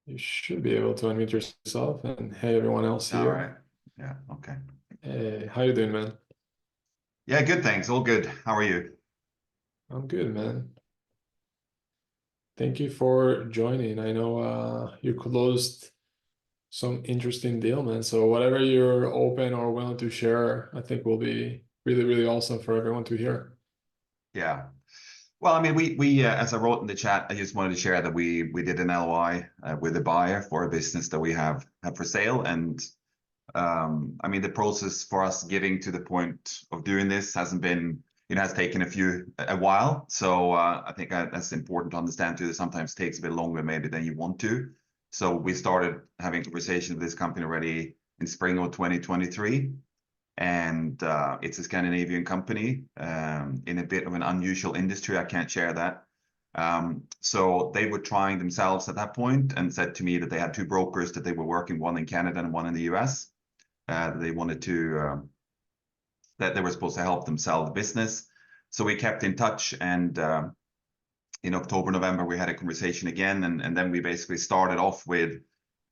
You should be able to unmute yourself. And hey, everyone else All right. here. Yeah. Okay. Hey, how you doing, man? Yeah. Good. Thanks. All good. How are you? I'm good, man. Thank you for joining. I know you closed some interesting deal, man. So whatever you're open or willing to share, I think will be really, really awesome for everyone to hear. Yeah. Well, I mean, we as I wrote in the chat, I just wanted to share that we did an LOI with a buyer for a business that we have for sale, and I mean, the process for us getting to the point of doing this hasn't been, has taken a while. So I think that's important to understand too. That sometimes takes a bit longer maybe than you want to. So we started having conversations with this company already in spring of 2023, and it's a Scandinavian company in a bit of an unusual industry. I can't share that. So they were trying themselves at that point and said to me that they had two brokers that they were working, one in Canada and one in the US. They wanted to that they were supposed to help them sell the business. So we kept in touch, and in October, November, we had a conversation again, and then we basically started off with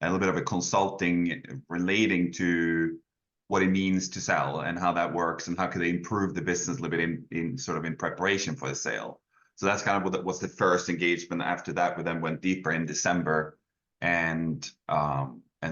a little bit of a consulting relating to what it means to sell and how that works and how could they improve the business a little bit in sort of in preparation for the sale. So that's kind of what was the first engagement. After that, we then went deeper in December and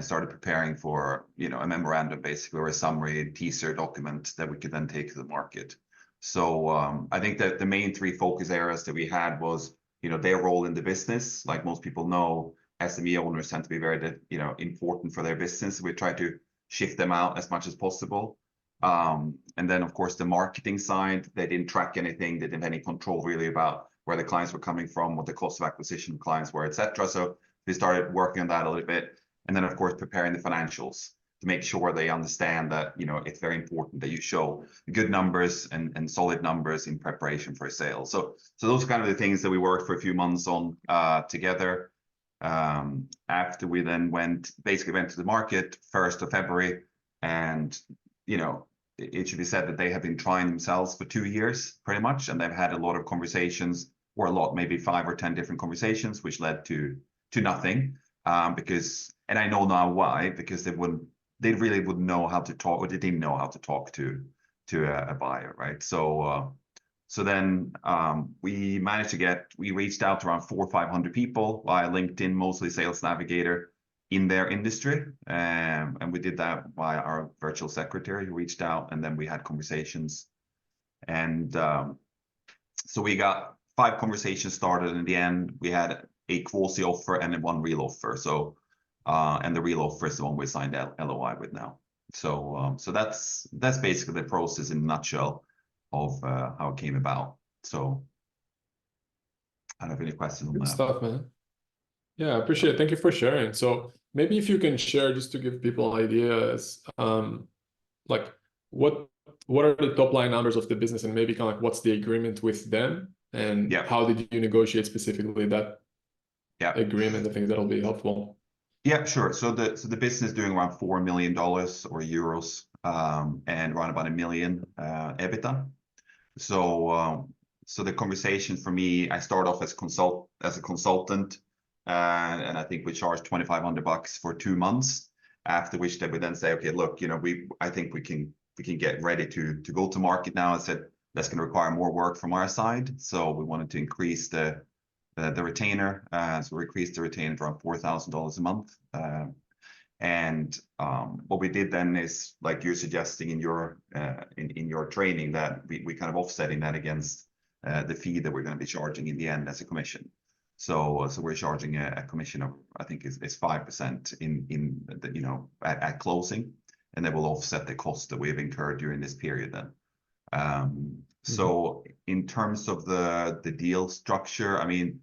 started preparing for a memorandum, basically, or a summary teaser document that we could then take to the market. So I think that the main three focus areas that we had was, their role in the business. Like most people know, SME owners tend to be very, important for their business. We try to shift them out as much as possible. And then, of course, the marketing side, they didn't track anything. They didn't have any control really about where the clients were coming from, what the cost of acquisition of clients were, etc. So we started working on that a little bit. And then, of course, preparing the financials to make sure they understand that, it's very important that you show good numbers and solid numbers in preparation for a sale. So those are kind of the things that we worked for a few months on together. After we then basically went to the market 1st of February, and it should be said that they have been trying themselves for 2 years pretty much, and they've had a lot of conversations, or a lot, maybe 5 or 10 different conversations, which led to nothing. Because, and I know now why, because they really wouldn't know how to talk, or they didn't know how to talk to a buyer, right? So then we reached out to around 400 or 500 people via LinkedIn, mostly Sales Navigator in their industry. And we did that via our virtual secretary who reached out, and then we had conversations. And so we got 5 conversations started. In the end, we had a quasi offer and then one real offer. So, and the real offer is the one we signed LOI with now. So that's basically the process in a nutshell of how it came about. So I don't have any questions on Good that. stuff, man. Yeah, I appreciate it. Thank you for sharing. So maybe if you can share just to give people ideas, like what what are the top line numbers of the business and maybe kind of like what's the agreement with them and Yeah, how did you negotiate specifically that yeah, agreement? I think that'll be helpful. yeah, sure. So the business is doing around $4 million or euros, and around about 1 million EBITDA. So the conversation for me, I start off as a consultant, and I think we charge $2,500 for 2 months. After which they would then say, okay, look, I think we can get ready to go to market now. I said that's going to require more work from our side, so we wanted to increase the retainer. So we increased the retainer to around $4,000 a month. And what we did then is, like you're suggesting in your training, that we kind of offsetting that against the fee that we're going to be charging in the end as a commission. So we're charging a commission of, I think is 5% in the, at closing, and that will offset the cost that we've incurred during this period then. So in terms of the deal structure, I mean,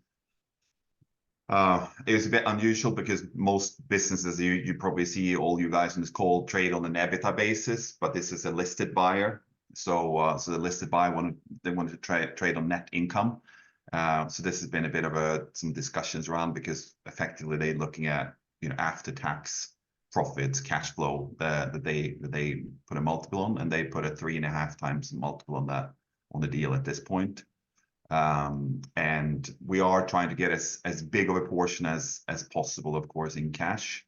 it was a bit unusual because most businesses you probably see, all you guys on this call, trade on an EBITDA basis, but this is a listed buyer. So the listed buyer wanted to trade on net income. So this has been a bit of some discussions around, because effectively they're looking at after tax profits, cash flow that they put a multiple on, and they put a 3.5 times multiple on that, on the deal at this point. And we are trying to get as big of a portion as possible, of course, in cash,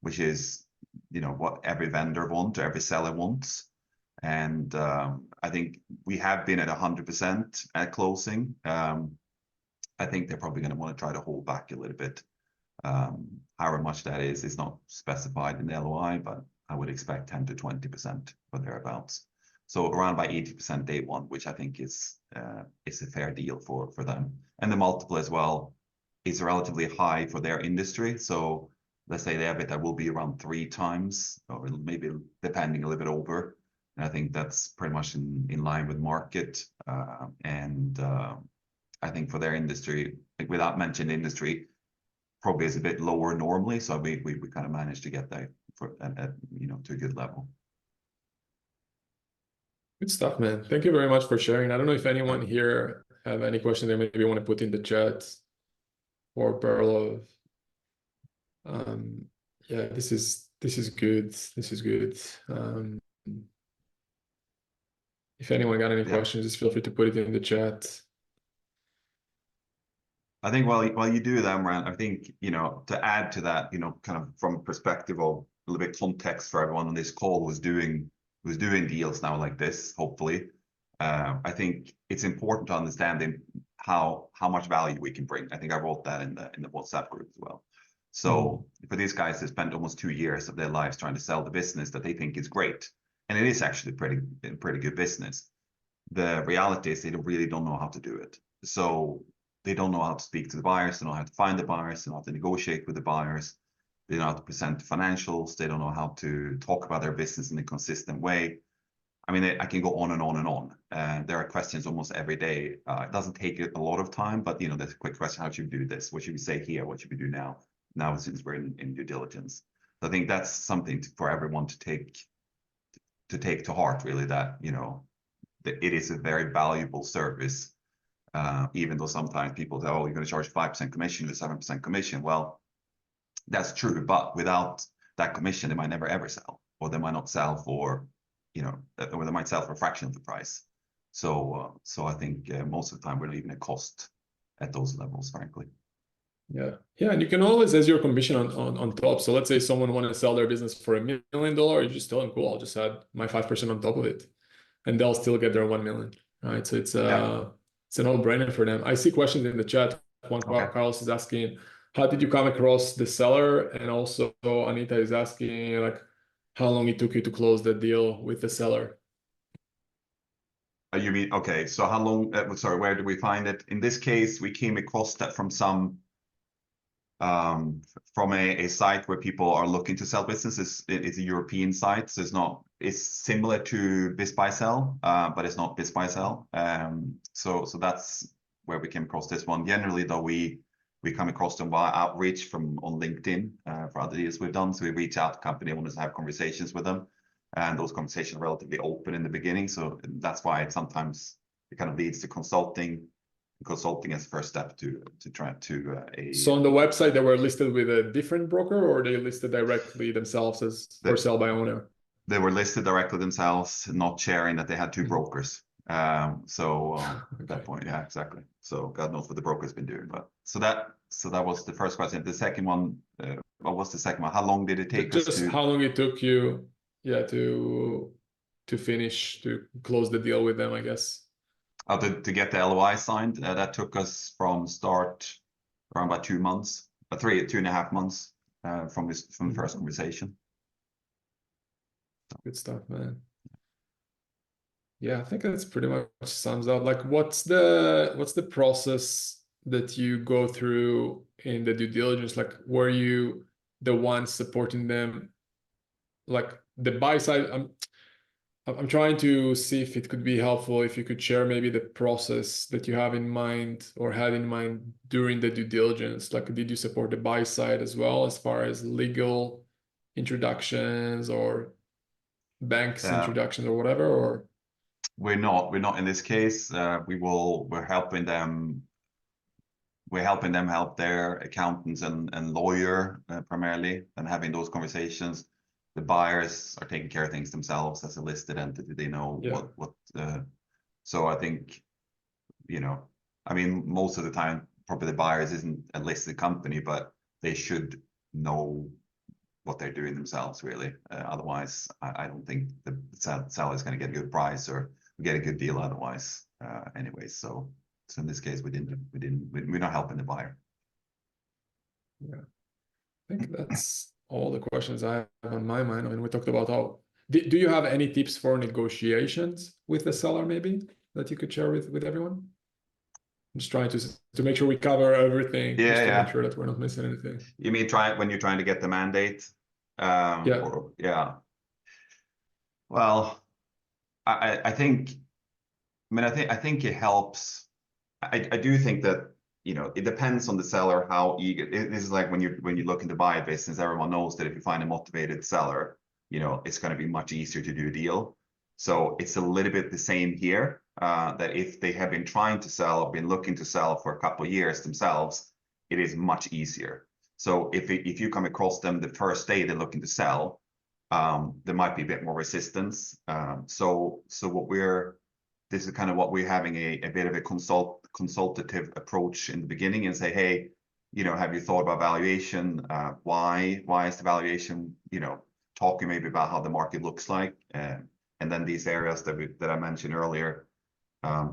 which is, you know, what every vendor wants or every seller wants. And I think we have been at 100% at closing. I think they're probably going to want to try to hold back a little bit. However much that is not specified in the LOI, but I would expect 10 to 20% or thereabouts. So around by 80% day one, which I think is a fair deal for them. And the multiple as well is relatively high for their industry. So let's say the EBITDA will be around 3 times, or maybe depending a little bit over. And I think that's pretty much in line with market. I think for their industry, like without mentioning industry, probably is a bit lower normally. So we kind of managed to get that for you know, to a good level. Good stuff, man. Thank you very much for sharing. I don't know if anyone here have any questions they maybe want to put in the chat or Perlo. Yeah, this is good. This is good. If anyone got any questions, just feel free to put it in the chat. I think while you do that, Moran, I think, you know, to add to that, you know, kind of from a perspective of a little bit context for everyone on this call who's doing deals now like this, hopefully. I think it's important to understand how much value we can bring. I think I wrote that in the WhatsApp group as well. So for these guys, they spent almost 2 years of their lives trying to sell the business that they think is great, and it is actually pretty good business. The reality is they really don't know how to do it. So they don't know how to speak to the buyers, they don't know how to find the buyers, they don't know how to negotiate with the buyers, they don't know how to present the financials, they don't know how to talk about their business in a consistent way. I mean, I can go on and on and on. There are questions almost every day. It doesn't take a lot of time, but you know, there's a quick question: how should we do this? What should we say here? What should we do now? Now, since we're in due diligence, so I think that's something for everyone to take to heart. Really, that you know, that it is a very valuable service. Even though sometimes people say, "Oh, you're going to charge 5% commission or 7% commission." Well, that's true, but without that commission, they might never ever sell, or they might not sell for, you know, or they might sell for a fraction of the price. So I think most of the time we're leaving a cost at those levels, frankly. Yeah, and you can always add your commission on top. So let's say someone want to sell their business for $1 million, you just tell them, cool, I'll just add my 5% on top of it, and they'll still get their 1 million, right? So it's a no-brainer for them. I see questions in the chat. One Carlos is asking, how did you come across the seller? And also Anita is asking, like, how long it took you to close the deal with the seller? You mean, okay, so how long, sorry, where did we find it? In this case, we came across that from a site where people are looking to sell businesses. It's a European site, so it's similar to Biz Buy Sell, but it's not Biz Buy Sell. So that's where we came across this one. Generally, though, we come across them via outreach on LinkedIn for other deals we've done. So we reach out to company owners and have conversations with them, and those conversations are relatively open in the beginning. So that's why it kind of leads to consulting as first step to try to So on the website they were listed with a different broker, or they listed directly themselves as for sale by owner? They were listed directly themselves, not sharing that they had 2 brokers. At that point, yeah, exactly. So God knows what the broker's been doing. But so that was the first question. The second one, what was the second one? How long did it take us to? How long it took you, to finish, to close the deal with them, I guess. To get the LOI signed, that took us from start around about 2 months, 2.5 months from the first conversation. Good stuff, man. Yeah, I think that's pretty much sums up. Like, what's the process that you go through in the due diligence? Like, were you the one supporting them, like the buy side? I'm trying to see if it could be helpful if you could share maybe the process that you have in mind or had in mind during the due diligence. Like, did you support the buy side as well as far as legal introductions or banks introductions or whatever? Or we're not in this case. We're helping them. We're helping them help their accountants and lawyer primarily, and having those conversations. The buyers are taking care of things themselves as a listed entity. They know what. So I think, you know, I mean, most of the time, probably the buyers isn't a listed company, but they should know what they're doing themselves, really. Otherwise, I don't think the seller is going to get a good price or get a good deal otherwise. Anyway, so in this case, we're not helping the buyer. Yeah, I think that's all the questions I have on my mind. I mean, we talked about all. Do you have any tips for negotiations with the seller, maybe, that you could share with everyone? I'm just trying to make sure we cover everything, Yeah, just to make yeah. sure that we're not missing anything. You mean when you're trying to get the mandate? Yeah. Yeah. Well, I think. I mean, I think it helps. I do think that, you know, it depends on the seller how eager. This is like when you look into buy a business, everyone knows that if you find a motivated seller, you know, it's going to be much easier to do a deal. So it's a little bit the same here. That if they have been trying to sell or been looking to sell for a couple of years themselves, it is much easier. So if you come across them the first day they're looking to sell, there might be a bit more resistance. So this is kind of what we're having a bit of a consultative approach in the beginning and say, hey, you know, have you thought about valuation? Why is the valuation, you know, talking maybe about how the market looks like, and then these areas that I mentioned earlier,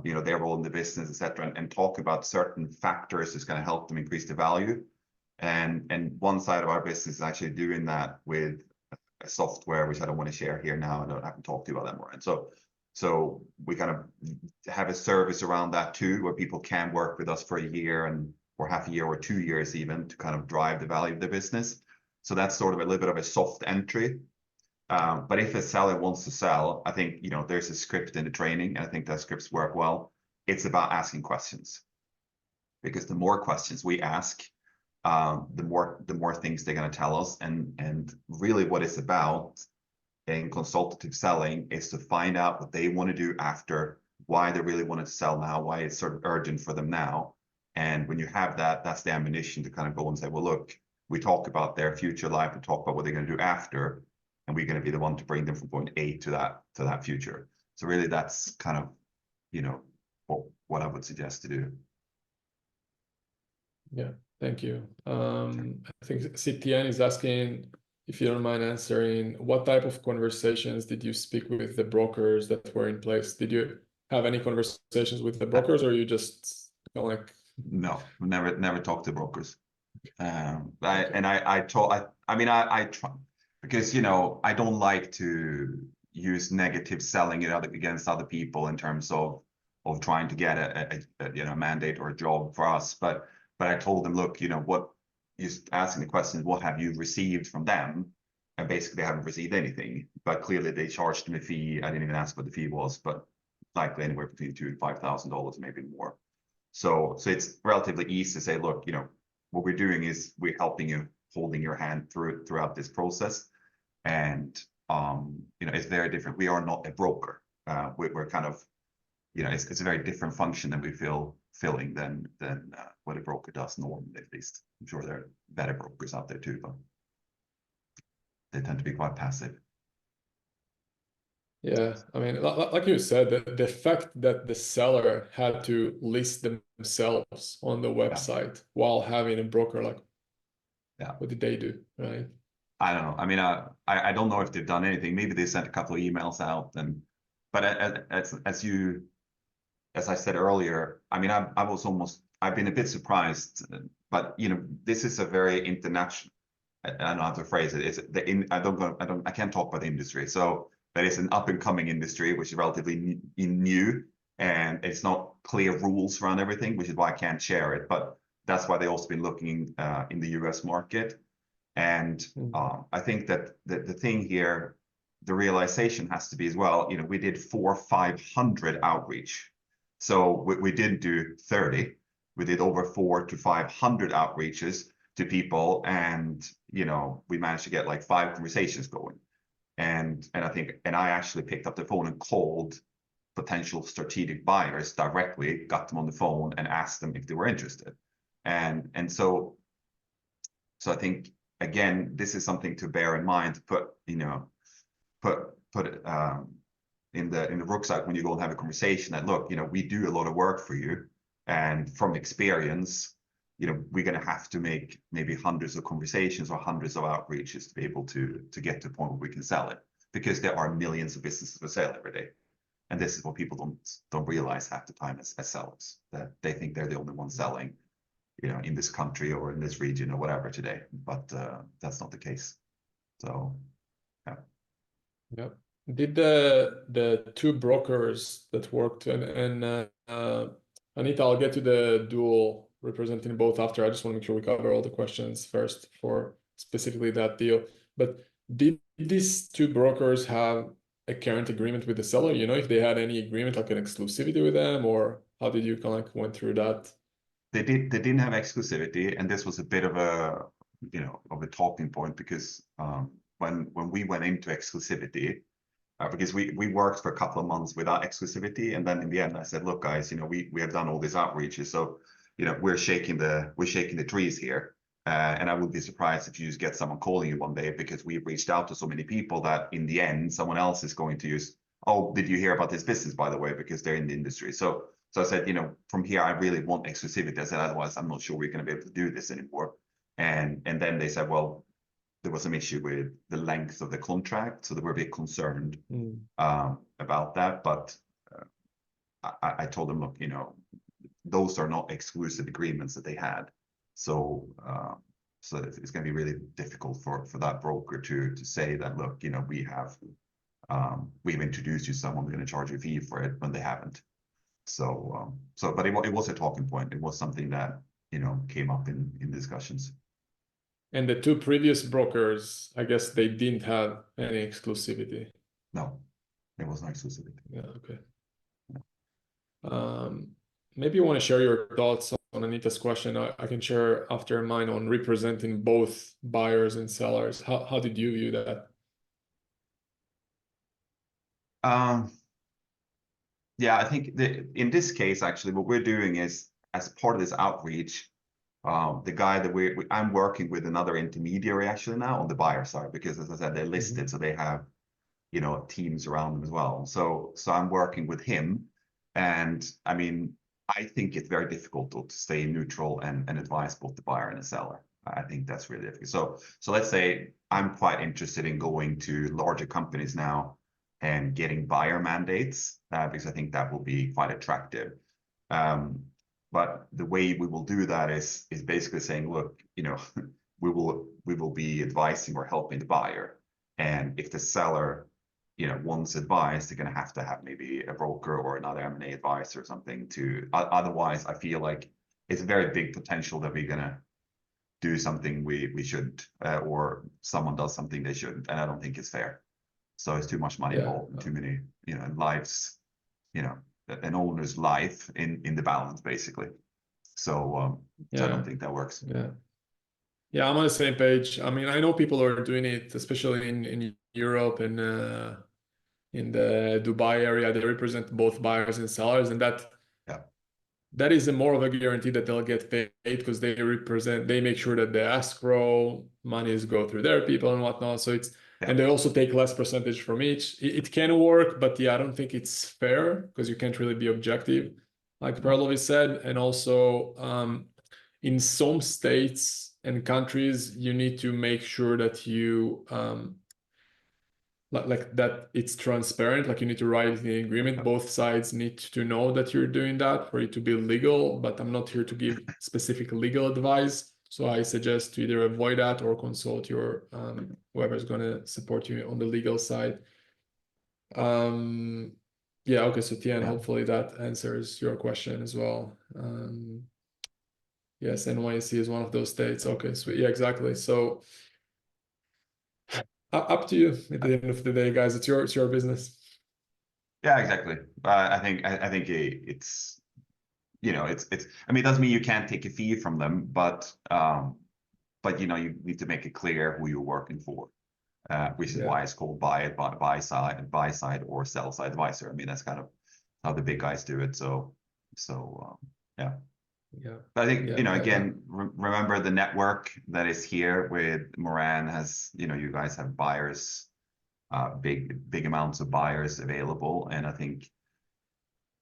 you know, their role in the business, etc., and talk about certain factors that's going to help them increase the value. And one side of our business is actually doing that with a software, which I don't want to share here now. I haven't talked to you about that more. And so we kind of have a service around that too, where people can work with us for a year or half a year or 2 years even to kind of drive the value of the business. So that's sort of a little bit of a soft entry. But if a seller wants to sell, I think, you know, there's a script in the training, and I think that scripts work well. It's about asking questions, because the more questions we ask, the more things they're going to tell us. And really what it's about in consultative selling is to find out what they want to do after, why they really want to sell now, why it's sort of urgent for them now. And when you have that, that's the ammunition to kind of go and say, well, look, we talk about their future life, we talk about what they're going to do after, and we're going to be the one to bring them from point A to that future. So really that's kind of, you know, what I would suggest to do. Yeah, thank you. I think CTN is asking, if you don't mind answering, what type of conversations did you speak with the brokers that were in place? Did you have any conversations with the brokers, or you just like? No, never talked to brokers. I try, because, you know, I don't like to use negative selling it against other people in terms of trying to get a you know, mandate or a job for us. But I told them, look, you know, what, just asking the question, what have you received from them? And basically, they haven't received anything. But clearly, they charged me a fee. I didn't even ask what the fee was, but likely anywhere between $2,000 and $5,000, maybe more. So it's relatively easy to say, look, you know, what we're doing is we're helping you, holding your hand throughout this process. And you know, it's very different. We are not a broker. We're kind of, you know, it's a very different function that we filling than what a broker does normally, at least. I'm sure there are better brokers out there too, but they tend to be quite passive. Yeah, I mean, like you said, the fact that the seller had to list themselves on the website while having a broker, like, Yeah. what did they do, right? I don't know. I mean, I don't know if they've done anything. Maybe they sent a couple of emails out, but as I said earlier, I mean, I've been a bit surprised, but you know, this is a very international. I don't know how to phrase it. I can't talk about the industry. So that is an up and coming industry, which is relatively new, and it's not clear rules around everything, which is why I can't share it. But that's why they've also been looking in the US market. And I think that the thing here, the realization has to be as well, you know, we did 400-500 outreach. So we didn't do 30. We did over 400 to 500 outreaches to people. And, you know, we managed to get like 5 conversations going. And I actually picked up the phone and called potential strategic buyers directly, got them on the phone and asked them if they were interested. And so I think, again, this is something to bear in mind, to put it in the rucksack when you go and have a conversation, that look, you know, we do a lot of work for you, And from experience, we're going to have to make maybe hundreds of conversations or hundreds of outreaches to be able to get to a point where we can sell it, because there are millions of businesses for sale every day. And this is what people don't realize half the time as sellers, that they think they're the only one selling, in this country or in this region or whatever today. But that's not the case. So, yeah. Yeah. Did the two brokers that worked and Anita, I'll get to the dual representing both after. I just want to make sure we cover all the questions first for specifically that deal. But did these two brokers have a current agreement with the seller? If they had any agreement, like an exclusivity with them, or how did you kind of like went through that? They didn't have exclusivity, and this was a bit of a talking point, because when we went into exclusivity, because we worked for a couple of months without exclusivity, and then in the end I said, look guys, we have done all these outreaches, so we're shaking the trees here, and I would be surprised if you just get someone calling you one day because we've reached out to so many people that in the end someone else is going to use, oh, did you hear about this business, by the way, because they're in the industry. So I said, from here I really want exclusivity. I said, otherwise I'm not sure we're going to be able to do this anymore. And then they said, well, there was some issue with the length of the contract, so they were a bit concerned about that. But I told them, look, those are not exclusive agreements that they had. So it's going to be really difficult for that broker to say that, look, we've introduced you to someone, we're going to charge you a fee for it, when they haven't. But it was a talking point. It was something that came up in discussions. And the two previous brokers, I guess they didn't have any exclusivity. No, there was no exclusivity. Yeah, okay. Maybe you want to share your thoughts on Anita's question. I can share after mine on representing both buyers and sellers. How did you view that? Yeah, I think that in this case, actually, what we're doing is, as part of this outreach, the guy that I'm working with another intermediary actually now on the buyer side, because as I said, they're listed, so they have teams around them as well. So I'm working with him, and I mean, I think it's very difficult to stay neutral and advise both the buyer and the seller. I think that's really difficult. So let's say I'm quite interested in going to larger companies now and getting buyer mandates, because I think that will be quite attractive. But the way we will do that is basically saying, look, we will be advising or helping the buyer, and if the seller wants advice, they're going to have maybe a broker or another M&A advisor or something to. Otherwise, I feel like it's a very big potential that we're going to do something we shouldn't, or someone does something they shouldn't, and I don't think it's fair. So it's too much money involved, too many lives, an owner's life in the balance, basically. So I don't think that works. Yeah, I'm on the same page. I mean, I know people are doing it, especially in Europe and in the Dubai area. They represent both buyers and sellers, and that is a more of a guarantee that they'll get paid, because they make sure that the escrow monies go through their people and whatnot. So and they also take less percentage from each. It can work, but I don't think it's fair, because you can't really be objective, like Perlovi said. And also, in some states and countries, you need to make sure that you like that it's transparent. Like, you need to write it in the agreement. Both sides need to know that you're doing that for it to be legal. But I'm not here to give specific legal advice. So I suggest to either avoid that or consult your whoever's going to support you on the legal side. Yeah, okay. So Tian, hopefully that answers your question as well. Yes, NYC is one of those states. Okay, sweet. Yeah, exactly. So up to you at the end of the day, guys. It's your business. Yeah, exactly. I think it's it's. I mean, it doesn't mean you can't take a fee from them, but you need to make it clear who you're working for, which is why it's called buy side or sell side advisor. I mean, that's kind of how the big guys do it. So yeah. Yeah. But I think, again, remember the network that is here with Moran has, you guys have buyers, big amounts of buyers available. And I think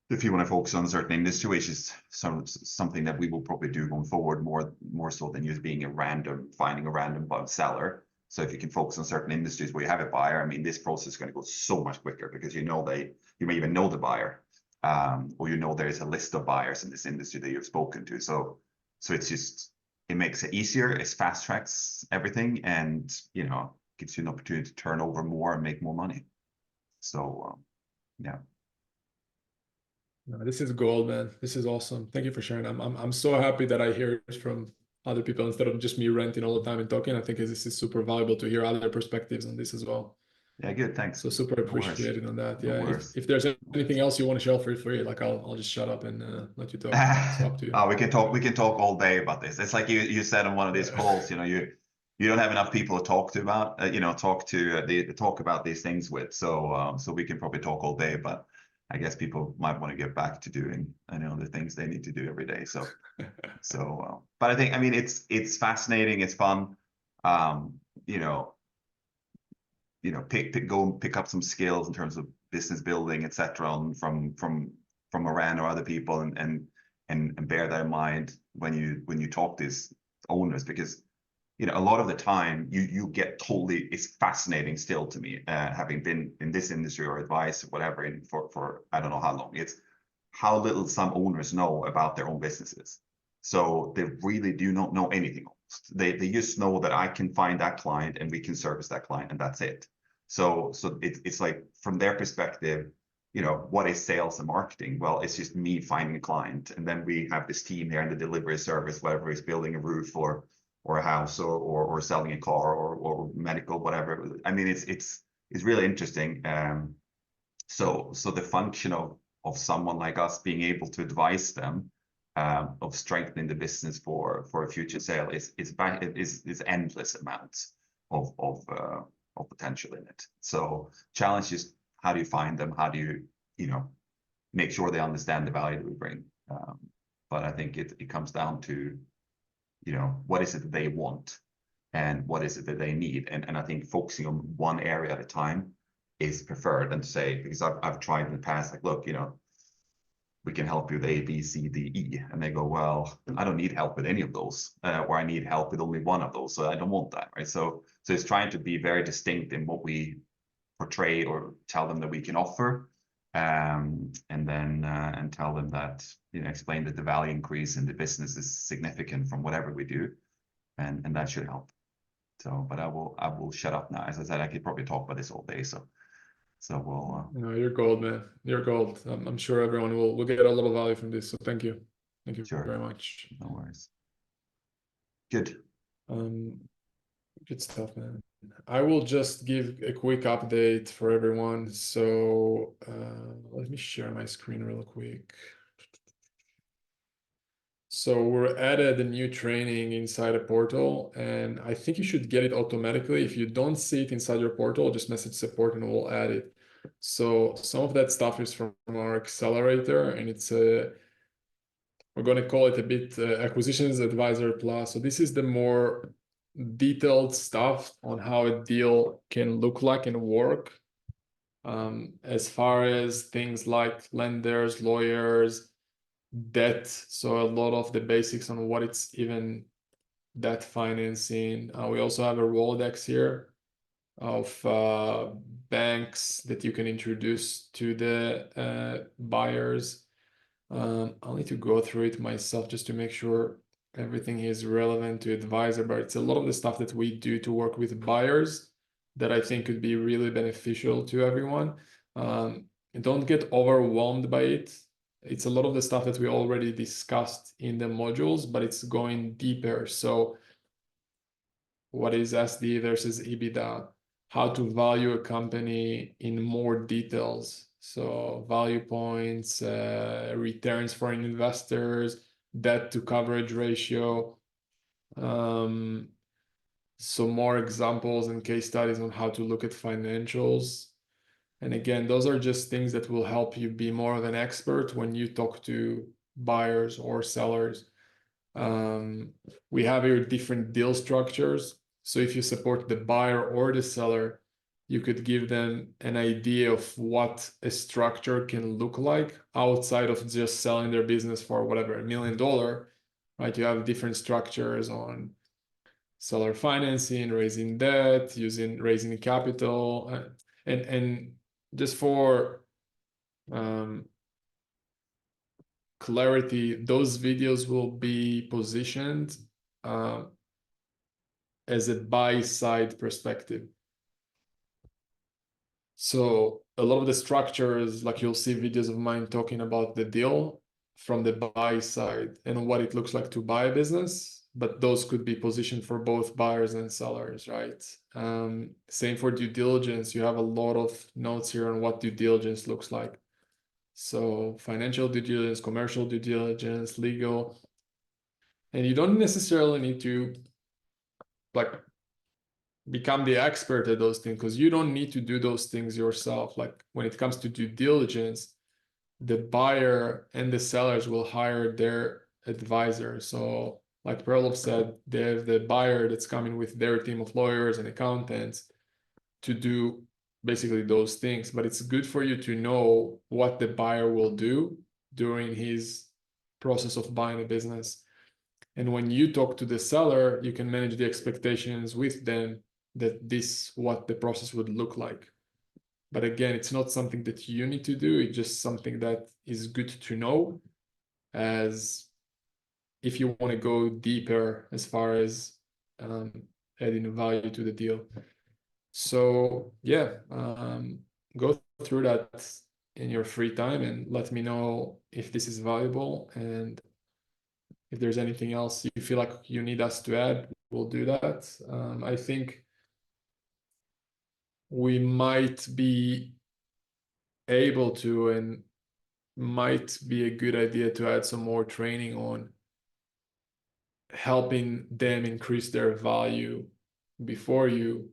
if you want to focus on a certain industry, which is something that we will probably do going forward more so than just being finding a random seller. So if you can focus on certain industries where you have a buyer, I mean, this process is going to go so much quicker because you may even know the buyer, or there is a list of buyers in this industry that you've spoken to. So it makes it easier, it fast tracks everything, and gives you an opportunity to turn over more and make more money. So yeah. No, this is gold, man. This is awesome. Thank you for sharing. I'm so happy that I hear it from other people instead of just me ranting all the time and talking. I think this is super valuable to hear other perspectives on this as well. Yeah, good. Thanks. So super appreciated on that. No Yeah. worries. If there's anything else you want to share, feel free. Like I'll just shut up and let you talk. It's up to you. Oh, we can talk all day about this. It's like you said on one of these calls, you don't have enough people to talk to about, talk about these things with. So we can probably talk all day, but I guess people might want to get back to doing, the things they need to do every day. But I mean, it's fascinating. It's fun. Go and pick up some skills in terms of business building, etc. from Moran or other people, and bear that in mind when you talk to these owners, because a lot of the time you get totally, it's fascinating still to me, having been in this industry or advice or whatever for I don't know how long. It's how little some owners know about their own businesses. So they really do not know anything. They just know that I can find that client and we can service that client, and that's it. So it's like, from their perspective, what is sales and marketing? Well, it's just me finding a client, and then we have this team here in the delivery service, whether it's building a roof or a house or selling a car or medical, whatever. I mean, it's really interesting. So the function of someone like us being able to advise them, of strengthening the business for a future sale is endless amounts of potential in it. So challenge is, how do you find them? How do you make sure they understand the value that we bring? But I think it comes down to what is it that they want and what is it that they need, and I think focusing on one area at a time is preferred. And to say, because I've tried in the past, like, look, we can help you with A, B, C, D, E. And they go, well, I don't need help with any of those, or I need help with only one of those. So I don't want that, right? So it's trying to be very distinct in what we portray or tell them that we can offer, and then and tell them that, explain that the value increase in the business is significant from whatever we do, and that should help. So, but I will shut up now. As I said, I could probably talk about this all day. So we'll. No, you're gold, man. You're gold. I'm sure everyone will get a little value from this. So thank you Sure. very much. No worries. Good. Good stuff, man. I will just give a quick update for everyone. So let me share my screen real quick. So we're added a new training inside a portal, and I think you should get it automatically. If you don't see it inside your portal, just message support and we'll add it. So some of that stuff is from our accelerator, and it's we're going to call it a bit Acquisitions Advisor Plus. So this is the more detailed stuff on how a deal can look like and work, as far as things like lenders, lawyers, debt. So a lot of the basics on what it's even debt financing. We also have a Rolodex here of banks that you can introduce to the buyers. I'll need to go through it myself just to make sure everything is relevant to advisor, but it's a lot of the stuff that we do to work with buyers that I think could be really beneficial to everyone. Don't get overwhelmed by it. It's a lot of the stuff that we already discussed in the modules, but it's going deeper. So what is SD versus EBITDA? How to value a company in more details. So value points, returns for investors, debt to coverage ratio. So more examples and case studies on how to look at financials. And again, those are just things that will help you be more of an expert when you talk to buyers or sellers. We have here different deal structures. So if you support the buyer or the seller, you could give them an idea of what a structure can look like outside of just selling their business for whatever, $1 million, right? You have different structures on seller financing, raising debt, raising capital, and just for clarity, those videos will be positioned as a buy side perspective. So a lot of the structures, like you'll see videos of mine talking about the deal from the buy side and what it looks like to buy a business, but those could be positioned for both buyers and sellers, right? Same for due diligence. You have a lot of notes here on what due diligence looks like. So financial due diligence, commercial due diligence, legal, and you don't necessarily need to like become the expert at those things because you don't need to do those things yourself. Like when it comes to due diligence, the buyer and the sellers will hire their advisor. So like Perlov said, they have the buyer that's coming with their team of lawyers and accountants to do basically those things. But it's good for you to know what the buyer will do during his process of buying a business. And when you talk to the seller, you can manage the expectations with them that this what the process would look like. But again, it's not something that you need to do. It's just something that is good to know as if you want to go deeper as far as adding value to the deal. So yeah, go through that in your free time and let me know if this is valuable, and if there's anything else you feel like you need us to add, we'll do that. I think we might be able to, and might be a good idea to add some more training on helping them increase their value before you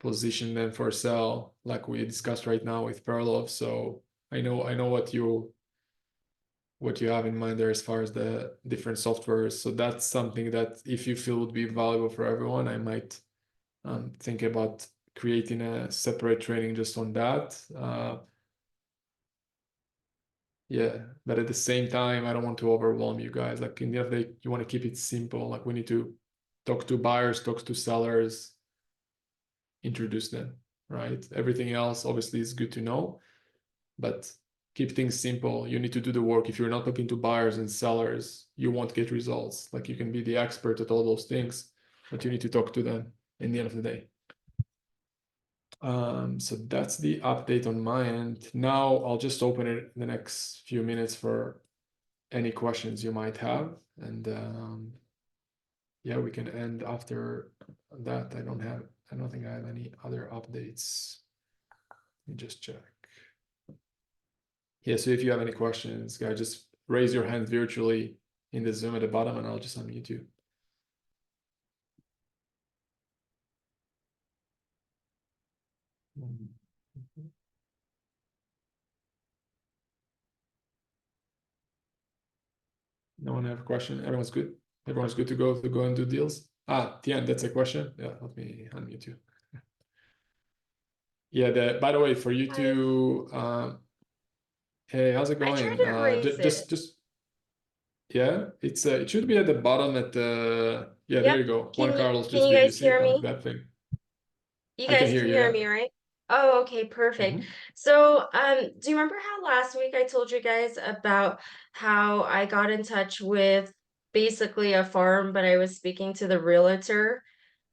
position them for sale, like we discussed right now with Perlov. So I know what you have in mind there as far as the different softwares. So that's something that if you feel would be valuable for everyone, I might think about creating a separate training just on that. Yeah, but at the same time, I don't want to overwhelm you guys. Like in the end of the day, you want to keep it simple. Like we need to talk to buyers, talk to sellers, introduce them, right? Everything else obviously is good to know, but keep things simple. You need to do the work. If you're not talking to buyers and sellers, you won't get results. Like you can be the expert at all those things, but you need to talk to them in the end of the day. So that's the update on my end. Now I'll just open it in the next few minutes for any questions you might have. And yeah, we can end after that. I don't think I have any other updates. Let me just check. Yeah, so if you have any questions, guys, just raise your hand virtually in the Zoom at the bottom and I'll just unmute you. No one have a question? Everyone's good? Everyone's good to go and do deals? Ah, Tian, that's a question. Yeah, let me unmute you. Yeah, by the way, for you to hey, how's it I tried going? to raise it. Just yeah, it should be at the bottom at the yeah, there Yep. you go. Juan Can you Carlos can just you did you guys see it? hear Like me? that thing. You I can guys hear can you, hear yeah. me, right? Oh, okay, perfect. Mhm. So, do you remember how last week I told you guys about how I got in touch with basically a farm, but I was speaking to the realtor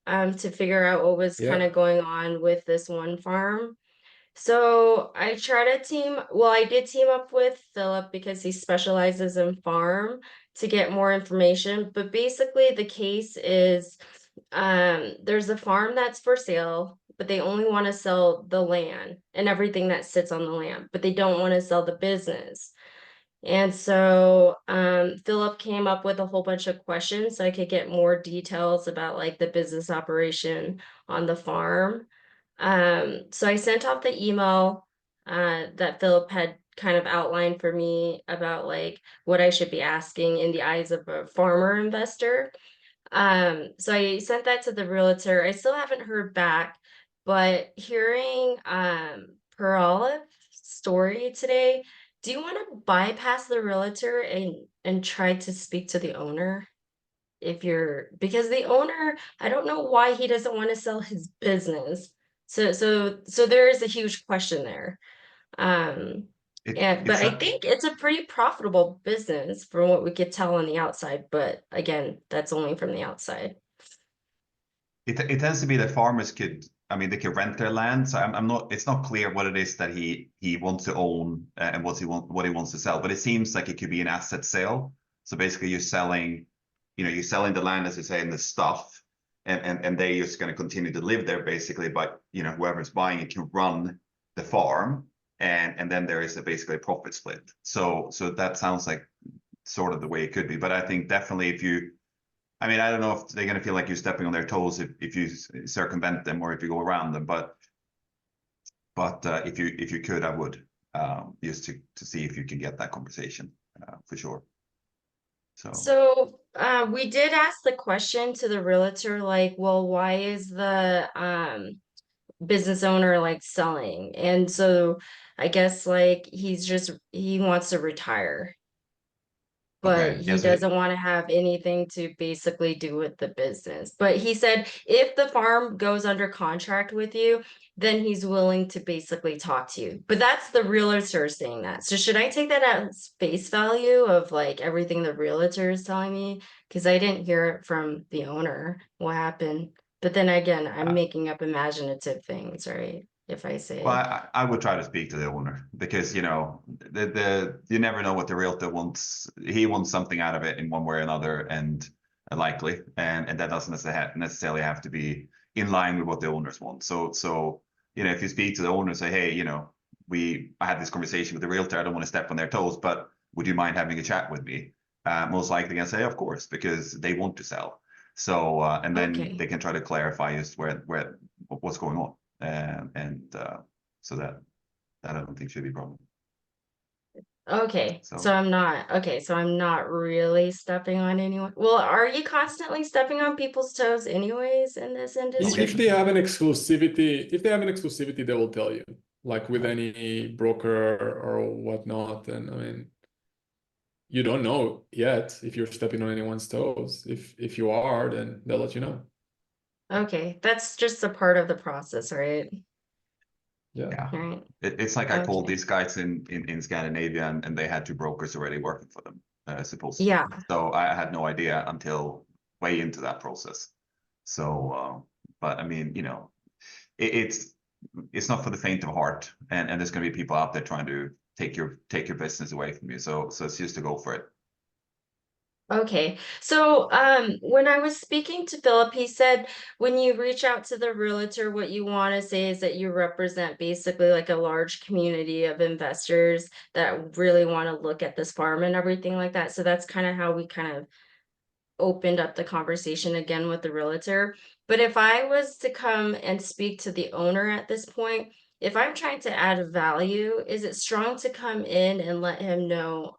to figure out what was kind Yeah. of going on with this one farm? So I tried to I did team up with Philip because he specializes in farm to get more information. But basically, the case is there's a farm that's for sale, but they only want to sell the land and everything that sits on the land, but they don't want to sell the business. And so Philip came up with a whole bunch of questions so I could get more details about like the business operation on the farm. So I sent off the email that Philip had kind of outlined for me about like what I should be asking in the eyes of a farmer investor. So I sent that to the realtor. I still haven't heard back, But hearing Peralif's story today, do you want to bypass the realtor and try to speak to the owner? If you're because the owner, I don't know why he doesn't want to sell his business. So there is a huge question there. Um, and but It's I not. think it's a pretty profitable business from what we could tell on the outside. But again, that's only from the outside. It tends to be that farmers could, I mean, they could rent their land. So I'm not, it's not clear what it is that he wants to own and what he wants to sell. But it seems like it could be an asset sale. So basically, you're selling, you're selling the land, as you say, and the stuff, and they're just going to continue to live there basically. But whoever's buying it can run the farm, and then there is basically a profit split. So that sounds like sort of the way it could be. But I think definitely if you I mean, I don't know if they're going to feel like you're stepping on their toes if you circumvent them or if you go around them. But if you could, I would just to see if you can get that conversation for sure. So So we did ask the question to the realtor, like, well, why is the business owner like selling? And so I guess like he wants to retire, but okay, yeah. he So doesn't want to have anything to basically do with the business. But he said if the farm goes under contract with you, then he's willing to basically talk to you. But that's the realtor saying that. So should I take that as face value of like everything the realtor is telling me? Because I didn't hear it from the owner what happened. But then again, I'm uh, making up imaginative things, right? If I well, say, I would try to speak to the owner because the you never know what the realtor wants. He wants something out of it in one way or another, and likely, and that doesn't necessarily have to be in line with what the owners want. So if you speak to the owner and say, hey, I had this conversation with the realtor. I don't want to step on their toes, but would you mind having a chat with me? Most likely, gonna say, of course, because they want to sell. So and then okay. they can try to clarify just what's going on, and so that I don't think should be a problem. Okay, So so I'm not really stepping on anyone. Well, are you constantly stepping on people's toes anyways in this If industry? they have an exclusivity, they will tell you, like with any broker or whatnot. And I mean, you don't know yet if you're stepping on anyone's toes. If you are, then they'll let you know. Okay, that's just a part of the process, right? Yeah. yeah, Right. it's like I called Okay. these guys in Scandinavia, and they had two brokers already working for them, supposedly. Yeah. So I had no idea until way into that process. So, but I mean, it's it's not for the faint of heart, and there's going to be people out there trying to take your business away from you. So it's just to go for it. Okay. So, when I was speaking to Philip, he said when you reach out to the realtor, what you want to say is that you represent basically like a large community of investors that really want to look at this farm and everything like that. So that's kind of how we kind of opened up the conversation again with the realtor. But if I was to come and speak to the owner at this point, if I'm trying to add value, is it strong to come in and let him know,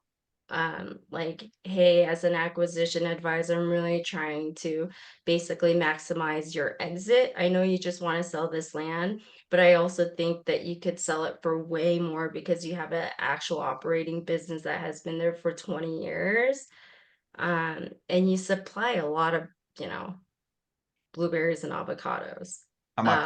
like, hey, as an acquisition advisor, I'm really trying to basically maximize your exit. I know you just want to sell this land, but I also think that you could sell it for way more because you have an actual operating business that has been there for 20 years, and you supply a lot of, you know, blueberries and avocados. I might Um,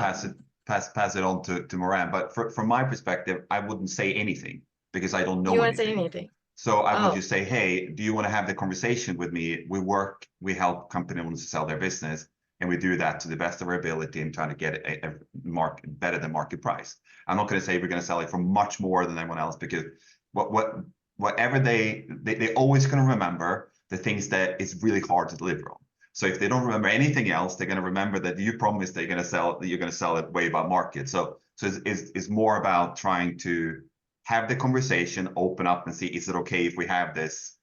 pass it on to Moran, but from my perspective, I wouldn't say anything because I don't you know won't say anything. anything. So I would Oh, just say, hey, do you want to have the conversation with me? We help company owners to sell their business, and we do that to the best of our ability and trying to get a market better than market price. I'm not going to say we're going to sell it for much more than anyone else because whatever they always going to remember the things that is really hard to deliver on. So if they don't remember anything else, they're going to remember that you promised you're going to sell it way above market. So it's more about trying to have the conversation, open up and see, is it okay if we have this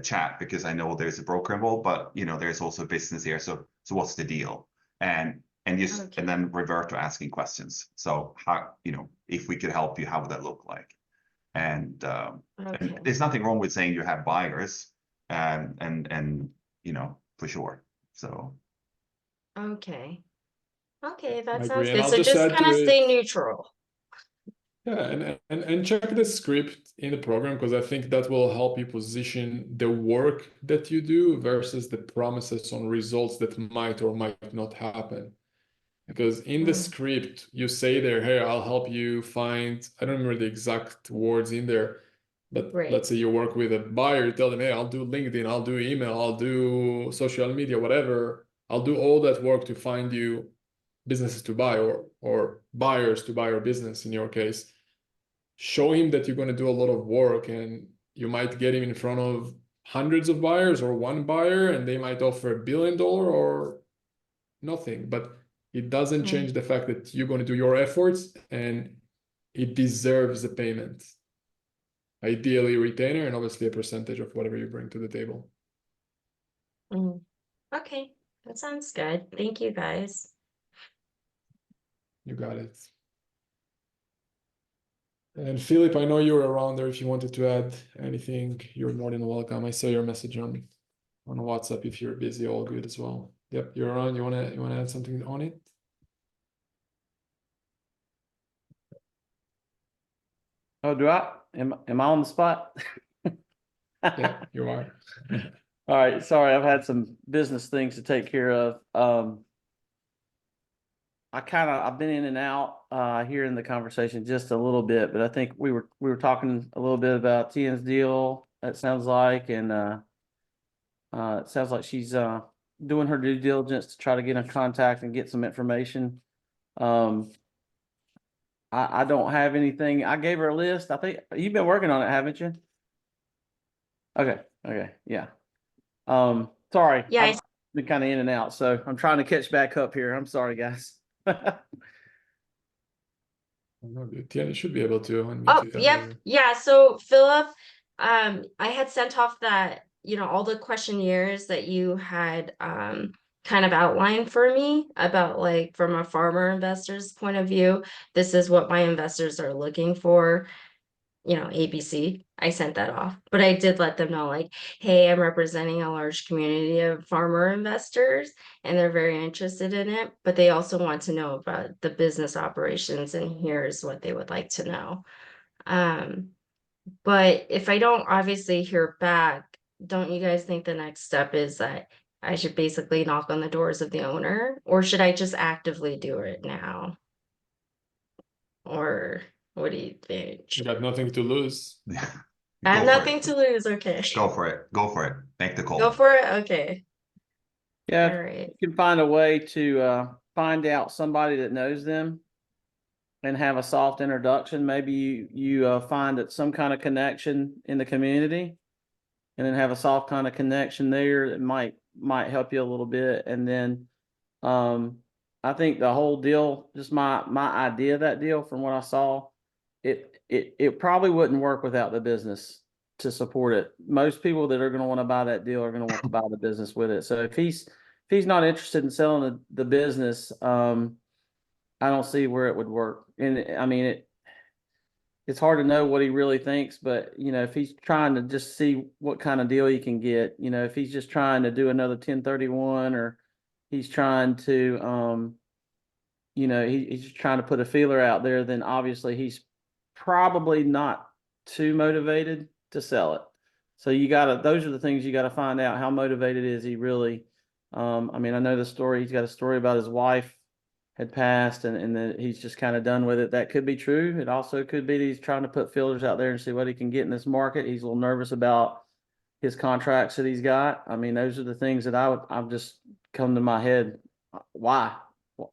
chat? Because I know there's a broker involved, but there's also a business here. So what's the deal? And okay. then revert to asking questions. So how, if we could help you, how would that look like? And Okay. there's nothing wrong with saying you have buyers, and for sure. So Okay. Okay, that I sounds agree. And good. I'll So just just add to kind of it. stay neutral. Yeah, and check the script in the program, because I think that will help you position the work that you do versus the promises on results that might or might not happen. Because in the Mm, script, you say there, hey, I'll help you find, I don't remember the exact words in there, but right. let's say you work with a buyer, you tell them, hey, I'll do LinkedIn, I'll do email, I'll do social media, whatever. I'll do all that work to find you businesses to buy, or buyers to buy your business in your case. Show him that you're going to do a lot of work, and you might get him in front of hundreds of buyers or one buyer, and they might offer $1 billion or nothing. But it doesn't Mm, change the fact that you're going to do your efforts, and it deserves a payment. Ideally, retainer, and obviously a percentage of whatever you bring to the table. mm. Okay, that sounds good. Thank you, guys. You got it. And Philip, I know you're around there. If you wanted to add anything, you're more than welcome. I saw your message on WhatsApp. If you're busy, all good as well. Yep, you're on. You wanna add something on it? Oh, do I? Am I on the spot? Yeah, you are. All right, sorry, I've had some business things to take care of. I've been in and out here in the conversation just a little bit, but I think we were talking a little bit about Tian's deal, it sounds like, and it sounds like she's doing her due diligence to try to get in contact and get some information. I don't have anything. I gave her a list. I think you've been working on it, haven't you? Okay, yeah. Sorry, Yeah, I've been kind of in and out, so I'm trying to catch back up here. I'm sorry, guys. No, good. Yeah, you should be able to unmute oh, you yep. later. Yeah, so Philip, I had sent off that, all the questionnaires that you had kind of outlined for me about, like, from a farmer investor's point of view, this is what my investors are looking for, ABC. I sent that off. But I did let them know, like, hey, I'm representing a large community of farmer investors and they're very interested in it, but they also want to know about the business operations, and here's what they would like to know. Um, but if I don't obviously hear back, don't you guys think the next step is that I should basically knock on the doors of the owner, or should I just actively do it now? Or what do you think? You got nothing to lose. Yeah. I have Go for nothing it. to lose. Okay. Go for it. Go for it. Make the Go call. for it. Okay. Yeah, All if right. you can find a way to find out somebody that knows them and have a soft introduction. Maybe you find that some kind of connection in the community, and then have a soft kind of connection there that might help you a little bit. And then I think the whole deal, just my idea of that deal from what I saw, it probably wouldn't work without the business to support it. Most people that are going to want to buy that deal are going to want to buy the business with it. So if he's not interested in selling the business, I don't see where it would work. And I mean, it's hard to know what he really thinks, but if he's trying to just see what kind of deal he can get, if he's just trying to do another 1031, or he's trying to, he's just trying to put a feeler out there, then obviously he's probably not too motivated to sell it. So those are the things you gotta find out. How motivated is he really? I mean, I know the story. He's got a story about his wife had passed, and that he's just kind of done with it. That could be true. It also could be that he's trying to put feelers out there and see what he can get in this market. He's a little nervous about his contracts that he's got. I mean, those are the things that I've just come to my head. Why?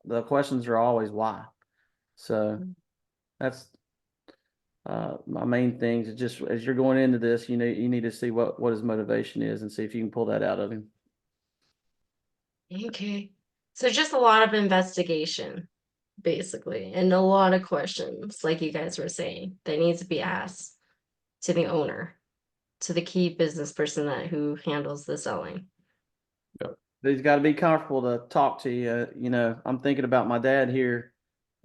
The questions are always why. So that's my main things. Is just as you're going into this, you need to see what his motivation is and see if you can pull that out of him. Okay. So just a lot of investigation, basically, and a lot of questions, like you guys were saying, that needs to be asked to the owner, to the key business person who handles the selling. Yep. But he's got to be comfortable to talk to you. I'm thinking about my dad here.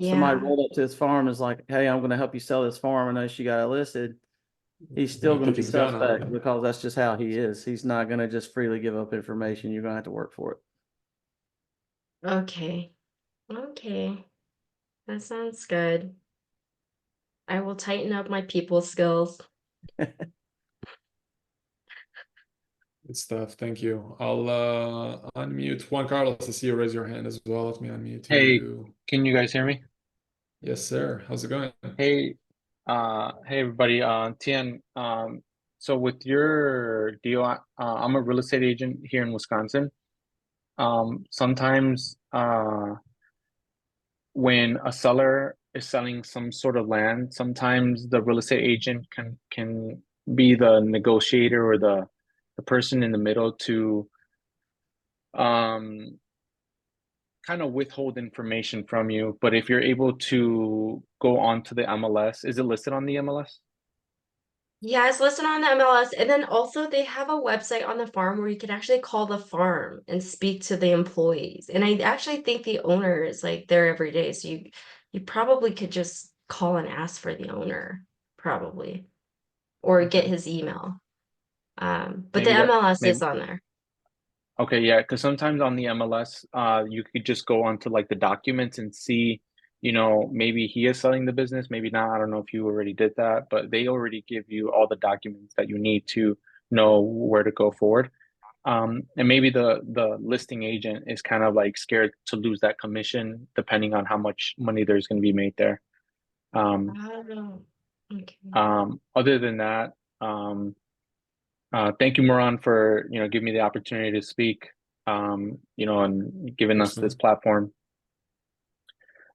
Somebody Yeah. rolled up to his farm and is like, "Hey, I'm going to help you sell this farm. I know she got it listed." He's still Gonna going to take be his gun out, suspect yeah. because that's just how he is. He's not going to just freely give up information. You're going to have to work for it. Okay. Okay, that sounds good. I will tighten up my people skills. Good stuff. Thank you. I'll unmute Juan Carlos. I see you raise your hand as well. Let me unmute Hey, you. can you guys hear me? Yes, sir. How's it going? Hey, hey everybody. Tian, so with your deal, I'm a real estate agent here in Wisconsin. Sometimes, when a seller is selling some sort of land, sometimes the real estate agent can be the negotiator or the person in the middle to um kind of withhold information from you. But if you're able to go onto the MLS, is it listed on the MLS? Yeah, it's listed on the MLS, and then also they have a website on the farm where you can actually call the farm and speak to the employees. And I actually think the owner is like there every day, so you probably could just call and ask for the owner, probably, or get Okay. his email. But the Maybe that MLS is maybe on there. okay, yeah, because sometimes on the MLS, you could just go onto like the documents and see, maybe he is selling the business, maybe not. I don't know if you already did that, but they already give you all the documents that you need to know where to go forward. And maybe the listing agent is kind of like scared to lose that commission, depending on how much money there's going to be made there. Um, Oh, okay. Other than that, thank you, Moran, for giving me the opportunity to speak, and giving us this Awesome. platform.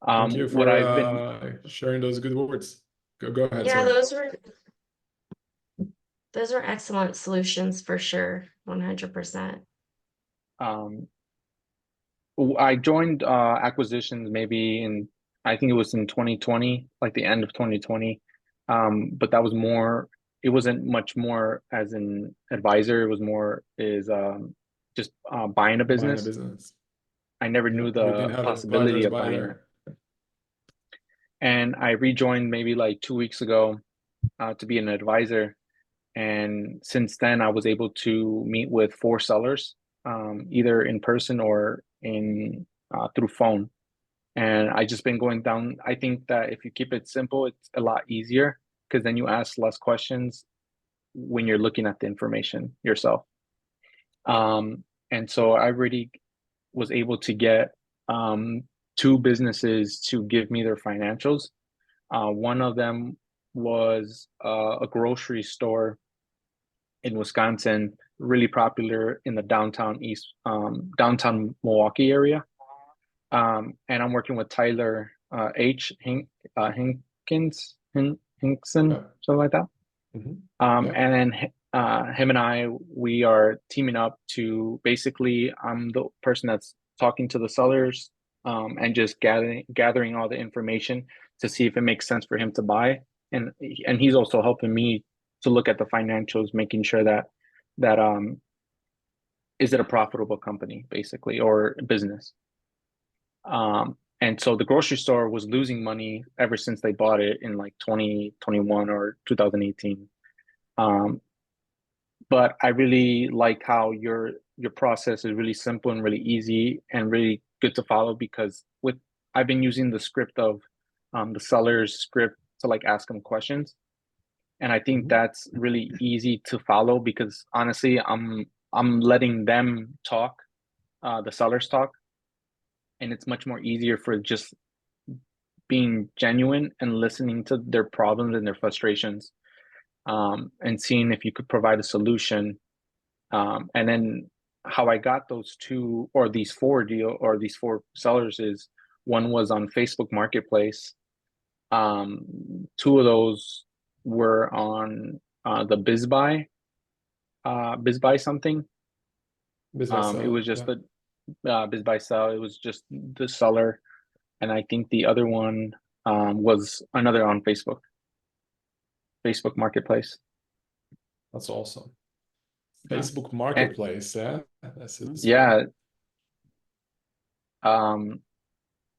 Thank you What for I've been sharing those good words. Go ahead, Yeah, sorry. those were excellent solutions for sure, 100%. um, I joined acquisitions maybe I think it was in 2020, like the end of 2020. But that was more, it wasn't much more as an advisor. It was more is just buying a Buying a business. business. I never Yeah, knew we've been the having possibility advisors of by buying it. here. And I rejoined maybe like 2 weeks ago to be an advisor. And since then, I was able to meet with 4 sellers, either in person or in through phone. And I just been going down. I think that if you keep it simple, it's a lot easier because then you ask less questions when you're looking at the information yourself. And so I really was able to get 2 businesses to give me their financials. One of them was a grocery store in Wisconsin, really popular in the downtown Milwaukee area. And I'm working with Tyler Hinkins, Hinkson, Yeah. something like that. Mhm. Yeah. And then him and I, we are teaming up to basically, I'm the person that's talking to the sellers and just gathering all the information to see if it makes sense for him to buy. And he's also helping me to look at the financials, making sure that is it a profitable company basically or business. And so the grocery store was losing money ever since they bought it in like 2021 or 2018. But I really like how your process is really simple and really easy and really good to follow because with I've been using the script of the seller's script to like ask them questions. And I think Mhm. that's really easy to follow because honestly, I'm letting them talk, the sellers talk, and it's much more easier for just being genuine and listening to their problems and their frustrations, and seeing if you could provide a solution. And then how I got those 4 sellers is one was on Facebook Marketplace. 2 of those were on the BizBuy something. Business It sell. was just Yeah. the BizBuy sell. It was just the seller, and I think the other one was another on Facebook Marketplace. That's awesome. Yeah. Facebook And Marketplace, yeah. This is fun. yeah, um,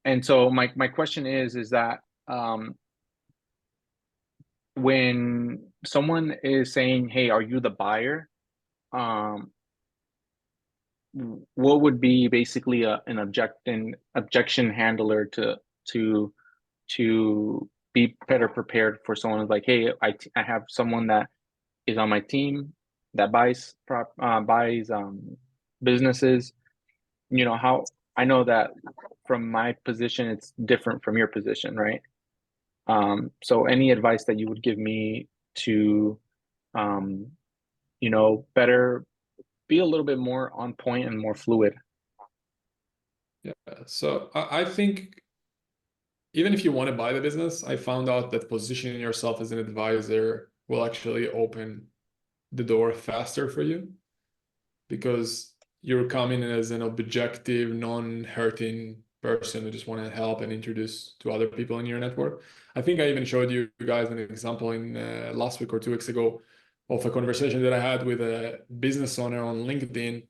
and so my question is that when someone is saying, "Hey, are you the buyer?" Um, what would be basically an objection handler to be better prepared for someone who's like, hey, I have someone that is on my team that buys businesses. You know, how I know that from my position it's different from your position, right? So any advice that you would give me to you know, better be a little bit more on point and more fluid? Yeah, so I think even if you want to buy the business, I found out that positioning yourself as an advisor will actually open the door faster for you, because you're coming as an objective, non-hurting person who just want to help and introduce to other people in your network. I think I even showed you guys an example in last week or 2 weeks ago of a conversation that I had with a business owner on LinkedIn,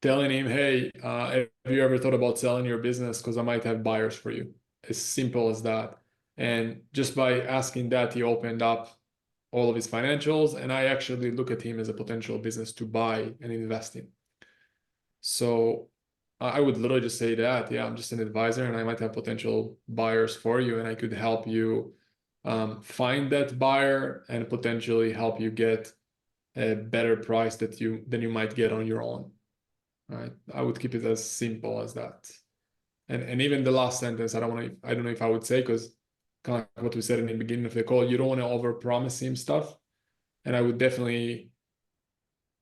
telling him, hey, have you ever thought about selling your business? Because I might have buyers for you. As simple as that. And just by asking that, he opened up all of his financials, and I actually look at him as a potential business to buy and invest in. So I would literally just say that, yeah, I'm just an advisor and I might have potential buyers for you, and I could help you find that buyer and potentially help you get a better price than you might get on your own. Right? I would keep it as simple as that. And even the last sentence, I don't know if I would say, because kind of like what we said in the beginning of the call, you don't want to overpromise him stuff. And I would definitely,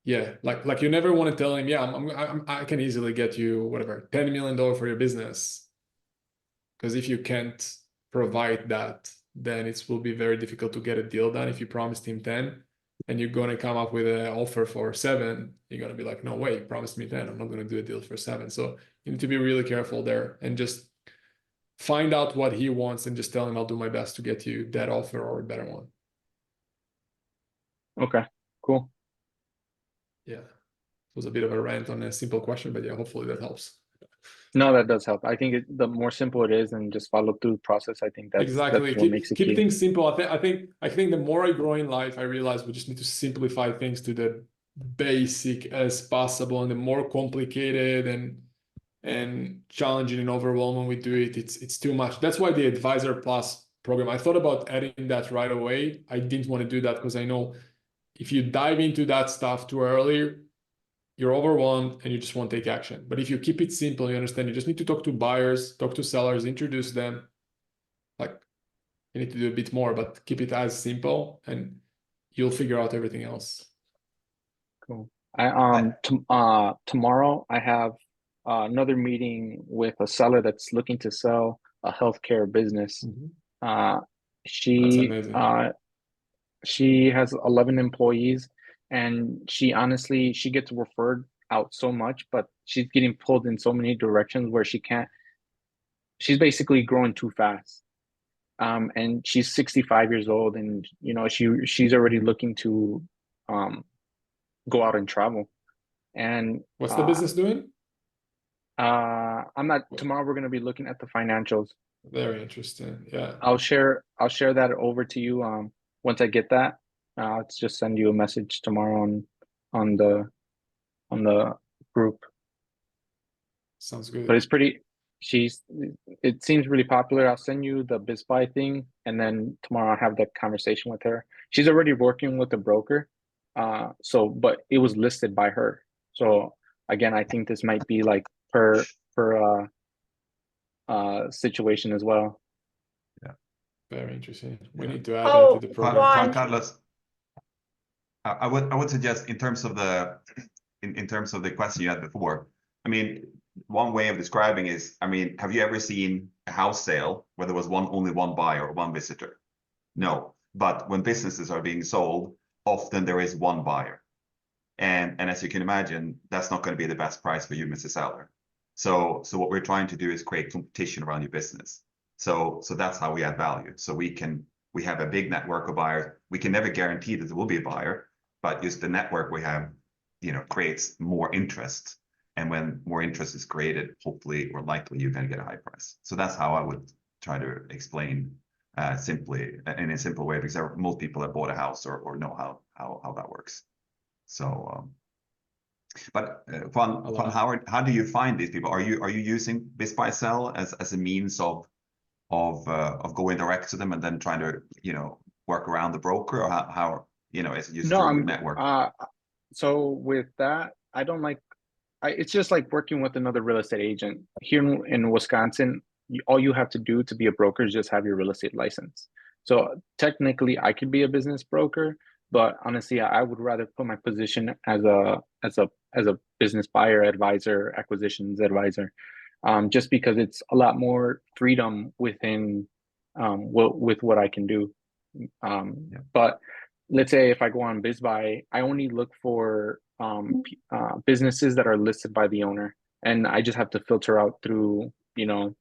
yeah, like you never want to tell him, yeah, I can easily get you whatever $10 million for your business, because if you can't provide that, then it will be very difficult to get a deal done. If you promised him 10 and you're going to come up with an offer for 7, you're going to be like, no way, you promised me 10, I'm not going to do a deal for 7. So you need to be really careful there and just find out what he wants and just tell him I'll do my best to get you that offer or a better one. Okay, cool. Yeah, it was a bit of a rant on a simple question, but yeah, hopefully that helps. No, that does help. I think the more simple it is and just follow through the process, I think that's Exactly. what makes it Keep key. things simple. I think the more I grow in life, I realize we just need to simplify things to the basic as possible, and the more complicated and challenging and overwhelming we do it, it's too much. That's why the Advisor Plus program, I thought about adding that right away. I didn't want to do that because I know if you dive into that stuff too early, you're overwhelmed and you just won't take action. But if you keep it simple, you understand you just need to talk to buyers, talk to sellers, introduce them. Like, you need to do a bit more, but keep it as simple and you'll figure out everything else. Cool. Tomorrow I have another meeting with a seller that's looking to sell a healthcare business. That's She amazing. she has 11 employees, and she gets referred out so much, but she's getting pulled in so many directions where she's basically growing too fast. And she's 65 years old, and you know, she's already looking to go out and travel. And What's the business doing? tomorrow we're going to be looking at the financials. Very interesting. Yeah. I'll share that over to you once I get that. I'll just send you a message tomorrow on the group. Sounds good. But it seems really popular. I'll send you the BizBuy thing, and then tomorrow I'll have that conversation with her. She's already working with a broker. But it was listed by her. So again, I think this might be like per situation as well. Yeah. Very interesting. We need to add Oh, that to the program. Juan. Carlos, I would suggest in terms of the question you had before. I mean, one way of describing is, I mean, have you ever seen a house sale where there was only one buyer or one visitor? No. But when businesses are being sold, often there is one buyer. And as you can imagine, that's not going to be the best price for you, Mr. Seller. So what we're trying to do is create competition around your business. So that's how we add value. So we have a big network of buyers. We can never guarantee that there will be a buyer, but just the network we have, you know, creates more interest. And when more interest is created, hopefully or likely you're going to get a high price. So that's how I would try to explain simply in a simple way, because most people have bought a house or know how that works. So But A Juan, lot. how do you find these people? Are you using Biz Buy Sell as a means of going direct to them and then trying to, you know, work around the broker, or how you know, is it just No, through your I'm network? so with that, I don't like it's just like working with another real estate agent. Here in Wisconsin, all you have to do to be a broker is just have your real estate license. So technically, I could be a business broker, but honestly, I would rather put my position as a business buyer advisor, acquisitions advisor, just because it's a lot more freedom within with what I can do. But let's say if I go on BizBuy, I only look for businesses that are listed by the owner, and I just have to filter out through, you know,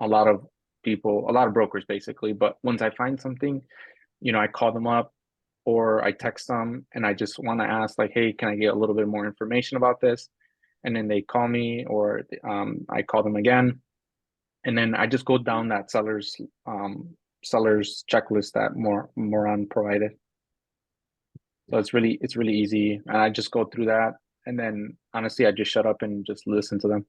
a lot of people, a lot of brokers basically. But once I find something, you know, I call them up or I text them and I just want to ask like, hey, can I get a little bit more information about this? And then they call me, or I call them again, and then I just go down that seller's checklist that Moran provided. So it's really easy, and I just go through that, and then honestly, I just shut up and just listen to them.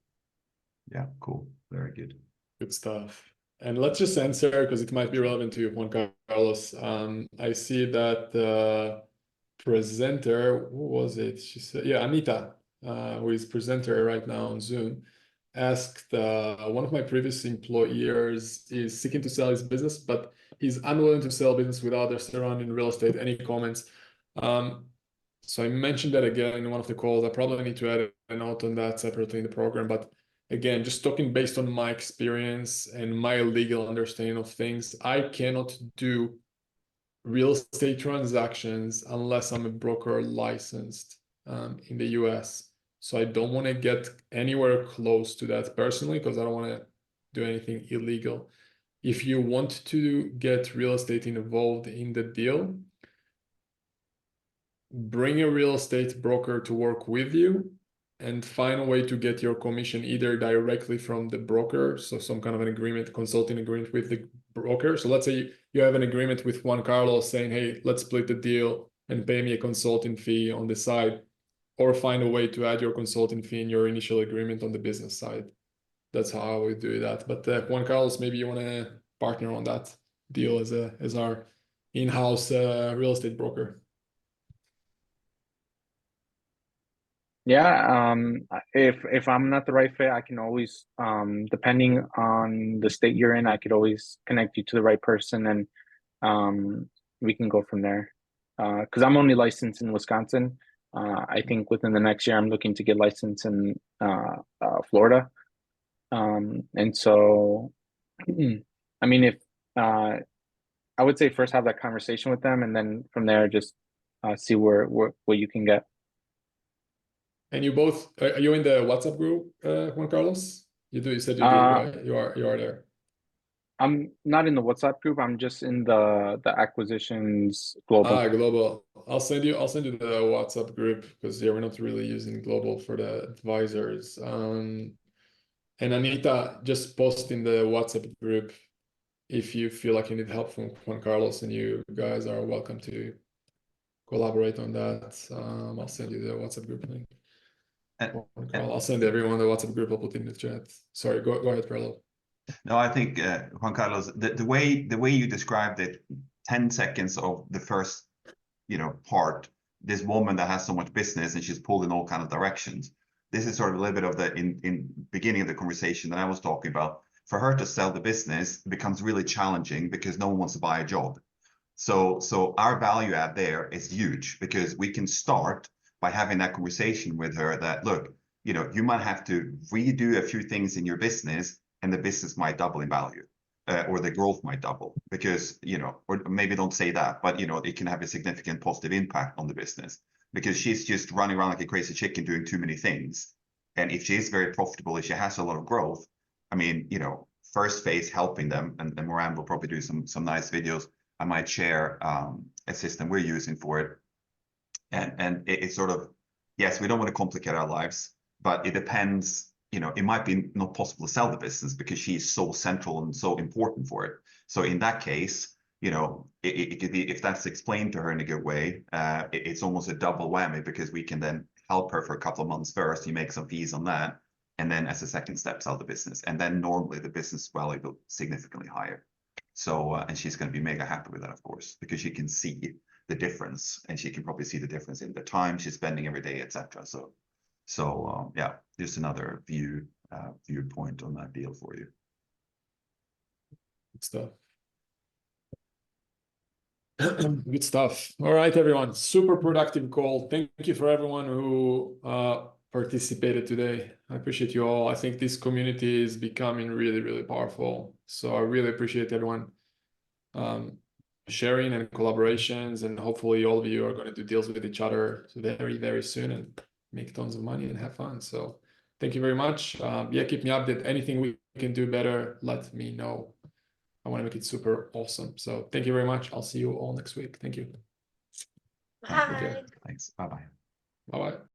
Yeah, cool, very good. Good stuff. And let's just answer, because it might be relevant to you, Juan Carlos. I see that the presenter, who was it? She said, yeah, Anita, who is presenter right now on Zoom, asked one of my previous employers is seeking to sell his business, but he's unwilling to sell business without their surrounding real estate. Any comments? So I mentioned that again in one of the calls. I probably need to add a note on that separately in the program, but again, just talking based on my experience and my legal understanding of things, I cannot do real estate transactions unless I'm a broker licensed in the US. So I don't want to get anywhere close to that personally, because I don't want to do anything illegal. If you want to get real estate involved in the deal, bring a real estate broker to work with you and find a way to get your commission either directly from the broker, so some kind of an agreement, consulting agreement with the broker. So let's say you have an agreement with Juan Carlos saying, hey, let's split the deal and pay me a consulting fee on the side, or find a way to add your consulting fee in your initial agreement on the business side. That's how I would do that. But Juan Carlos, maybe you want to partner on that deal as our in-house real estate broker. Yeah, if I'm not the right fit, I can always, depending on the state you're in, I could always connect you to the right person, and we can go from there. Because I'm only licensed in Wisconsin. I think within the next year, I'm looking to get licensed in Florida. And so, I mean, if I would say first have that conversation with them, and then from there, just see what you can get. And you both, are you in the WhatsApp group, Juan Carlos? You do, you said you do, right? You are there. I'm not in the WhatsApp group. I'm just in the acquisitions global. Global. I'll send you the WhatsApp group, because yeah, we're not really using global for the advisors. And Anita, just post in the WhatsApp group if you feel like you need help from Juan Carlos, and you guys are welcome to collaborate on that. I'll send you the WhatsApp group link. I'll send everyone the WhatsApp group. I'll put in the chat. Sorry, go ahead, Perlo. No, I think Juan Carlos, the way you described it, 10 seconds of the first, you know, part, this woman that has so much business and she's pulled in all kind of directions. This is sort of a little bit of the in beginning of the conversation that I was talking about. For her to sell the business, it becomes really challenging because no one wants to buy a job. So our value add there is huge, because we can start by having that conversation with her that, look, you know, you might have to redo a few things in your business, and the business might double in value, or the growth might double, because, you know, or maybe don't say that, but, you know, it can have a significant positive impact on the business, because she's just running around like a crazy chicken doing too many things. And if she is very profitable, if she has a lot of growth, I mean, you know, first phase helping them, and Moran will probably do some nice videos. I might share a system we're using for it. And it's sort of, yes, we don't want to complicate our lives, but it depends, you know, it might be not possible to sell the business because she's so central and so important for it. So in that case, you know, it could be, if that's explained to her in a good way, it's almost a double whammy, because we can then help her for a couple of months first. You make some fees on that, and then as a second step, sell the business. And then normally the business value will significantly higher. So, and she's going to be mega happy with that, of course, because she can see the difference, and she can probably see the difference in the time she's spending every day, etc. So, yeah, just another viewpoint on that deal for you. Good stuff. Good stuff. All right, everyone. Super productive call. Thank you for everyone who participated today. I appreciate you all. I think this community is becoming really, really powerful. So I really appreciate everyone sharing and collaborations, and hopefully all of you are going to do deals with each other very, very soon and make tons of money and have fun. So thank you very much. Yeah, keep me updated. Anything we can do better, let me know. I want to make it super awesome. So thank you very much. I'll see you all next week. Thank you. Bye. Thanks. Bye-bye. Bye-bye.